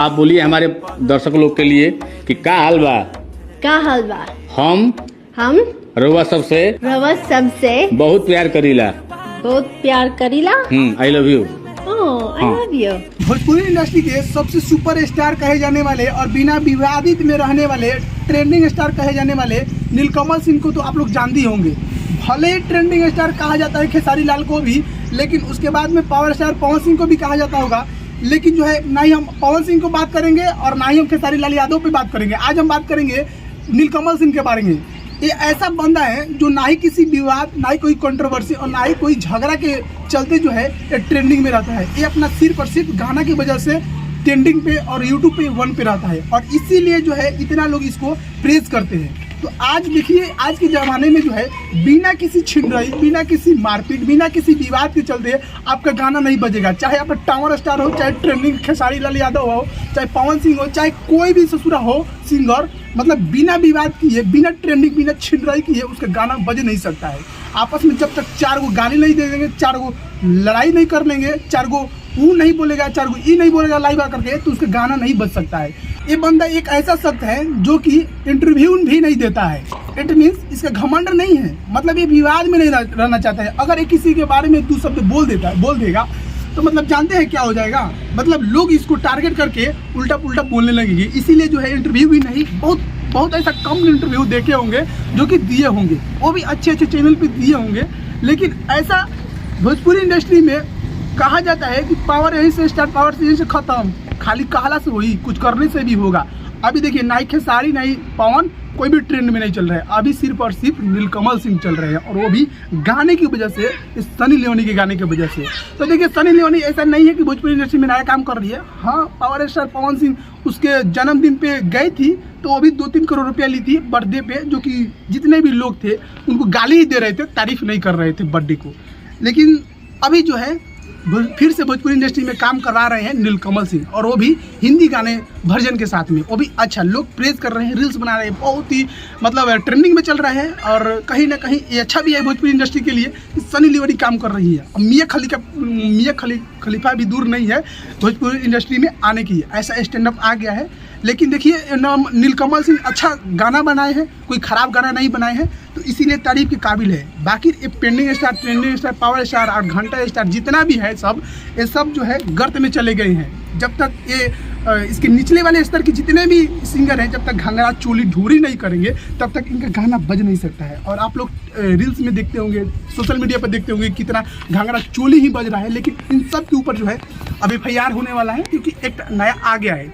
आप बोलिए हमारे दर्शक लोग के लिए कि का हाल बा। का हाल बा। हम रउआ सबसे बहुत प्यार Karila. I love you. I love you. Bhojpuri industry के सबसे सुपर स्टार कहे जाने वाले और बिना विवादित में रहने वाले ट्रेंडिंग स्टार कहे जाने वाले नीलकमल सिंह को तो आप लोग जानते ही होंगे। भले ही ट्रेंडिंग स्टार कहा जाता है खेसारी लाल को भी, लेकिन उसके बाद में पावर स्टार पवन सिंह को भी कहा जाता होगा। लेकिन जो है ना ही हम पवन सिंह को बात करेंगे और ना ही हम खेसारी लाल यादव पे बात करेंगे। आज हम बात करेंगे नीलकमल सिंह के बारे में। ये ऐसा बंदा है जो ना ही किसी विवाद, ना ही कोई कंट्रोवर्सी और ना ही कोई झगड़ा के चलते जो है ये ट्रेंडिंग में रहता है। ये अपना सिर्फ और सिर्फ गाना की वजह से ट्रेंडिंग पे और यूट्यूब पे 1 पे रहता है और इसीलिए जो है इतना लोग इसको प्रेज करते हैं। तो आज देखिए, आज के ज़माने में जो है बिना किसी छिनराई, बिना किसी मारपीट, बिना किसी विवाद के चलते आपका गाना नहीं बजेगा। चाहे आप टावर स्टार हो, चाहे ट्रेंडिंग खेसारी लाल यादव हो, चाहे पवन सिंह हो, चाहे कोई भी ससुरा हो सिंगर, मतलब बिना विवाद किए, बिना ट्रेंडिंग, बिना छिनराई किए उसका गाना बज नहीं सकता है। आपस में जब तक 4 गो गाली नहीं दे देंगे, 4 गो लड़ाई नहीं कर लेंगे, 4 गो वो नहीं बोलेगा, 4 गो ई नहीं बोलेगा लाइव करके, तो उसका गाना नहीं बज सकता है। ये बंदा एक ऐसा शख्स है जो कि इंटरव्यू भी नहीं देता है। इट मीन्स इसका घमंड नहीं है, मतलब ये विवाद में नहीं रहना चाहता है। अगर ये किसी के बारे में 2 शब्द बोल देगा तो मतलब जानते हैं क्या हो जाएगा। मतलब लोग इसको टारगेट करके उल्टा पुल्टा बोलने लगेंगे। इसीलिए जो है इंटरव्यू भी नहीं, बहुत ऐसा कम इंटरव्यू देखे होंगे जो कि दिए होंगे, वो भी अच्छे चैनल पे दिए होंगे। लेकिन ऐसा भोजपुरी इंडस्ट्री में कहा जाता है कि पावर यहीं से स्टार्ट, पावर से यहीं से खत्म, खाली कहला से वही कुछ करने से भी होगा। अभी देखिए ना ही खेसारी ना ही पवन कोई भी ट्रेंड में नहीं चल रहा है। अभी सिर्फ और सिर्फ नीलकमल सिंह चल रहे हैं और वो भी गाने की वजह से, सनी लियोनी के गाने की वजह से। तो देखिए सनी लियोनी ऐसा नहीं है कि भोजपुरी इंडस्ट्री में नया काम कर रही है। हाँ, पावर स्टार पवन सिंह उसके जन्मदिन पे गई थी तो वो भी 2-3 करोड़ रुपया ली थी बर्थडे पे, जो कि जितने भी लोग थे उनको गाली ही दे रहे थे, तारीफ नहीं कर रहे थे बर्थडे को। लेकिन अभी जो है फिर से भोजपुरी इंडस्ट्री में काम करवा रहे हैं नीलकमल सिंह, और वो भी हिंदी गाने वर्जन के साथ में। वो भी अच्छा लोग प्रेज कर रहे हैं, रील्स बना रहे हैं, बहुत ही मतलब ट्रेंडिंग में चल रहा है। और कहीं ना कहीं ये अच्छा भी है भोजपुरी इंडस्ट्री के लिए कि सनी लियोनी काम कर रही है। और मियां खलीफा भी दूर नहीं है भोजपुरी इंडस्ट्री में आने की, ऐसा स्टैंड अप आ गया है। लेकिन देखिए नीलकमल सिंह अच्छा गाना बनाए हैं, कोई ख़राब गाना नहीं बनाए हैं, तो इसीलिए तारीफ के काबिल है। बाकी ये ट्रेंडिंग स्टार, पावर स्टार और घंटा स्टार जितना भी है ये सब जो है गर्त में चले गए हैं। जब तक ये इसके निचले वाले स्तर के जितने भी सिंगर हैं, जब तक घंघरा चोली ढूरी नहीं करेंगे तब तक इनका गाना बज नहीं सकता है। और आप लोग रील्स में देखते होंगे, सोशल मीडिया पर देखते होंगे कितना घंघरा चोली ही बज रहा है। लेकिन इन सब के ऊपर जो है अब FIR होने वाला है, क्योंकि एक नया आ गया है।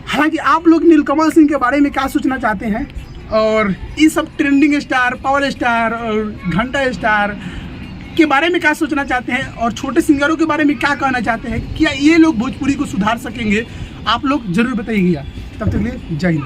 हालांकि आप लोग नीलकमल सिंह के बारे में क्या सोचना चाहते हैं और ये सब ट्रेंडिंग स्टार, पावर स्टार और घंटा स्टार के बारे में क्या सोचना चाहते हैं और छोटे सिंगरों के बारे में क्या कहना चाहते हैं, क्या ये लोग भोजपुरी को सुधार सकेंगे, आप लोग जरूर बताइएगा। तब तक के लिए जय हिंद।